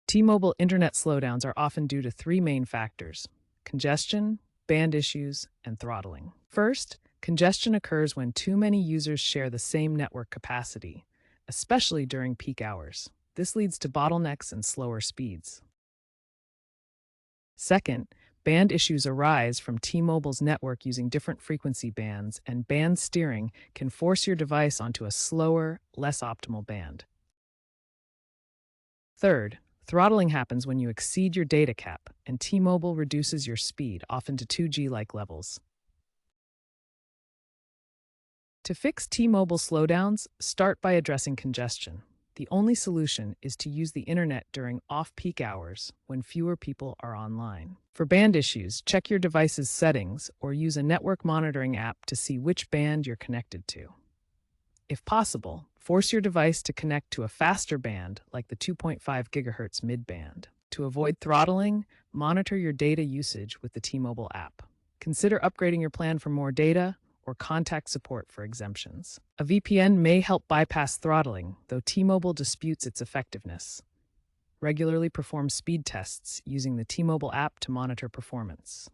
T-Mobile internet slowdowns are often due to three main factors: congestion, band issues, and throttling. First, congestion occurs when too many users share the same network capacity, especially during peak hours. This leads to bottlenecks and slower speeds. Second, band issues arise from T-Mobile's network using different frequency bands, and band steering can force your device onto a slower, less optimal band. Third, throttling happens when you exceed your data cap, and T-Mobile reduces your speed, often to 2G-like levels. To fix T-Mobile slowdowns, start by addressing congestion. The only solution is to use the internet during off-peak hours when fewer people are online. For band issues, check your device's settings or use a network monitoring app to see which band you're connected to. If possible, force your device to connect to a faster band like the 2.5 GHz mid-band. To avoid throttling, monitor your data usage with the T-Mobile app. Consider upgrading your plan for more data or contact support for exemptions. A VPN may help bypass throttling, though T-Mobile disputes its effectiveness. Regularly perform speed tests using the T-Mobile app to monitor performance.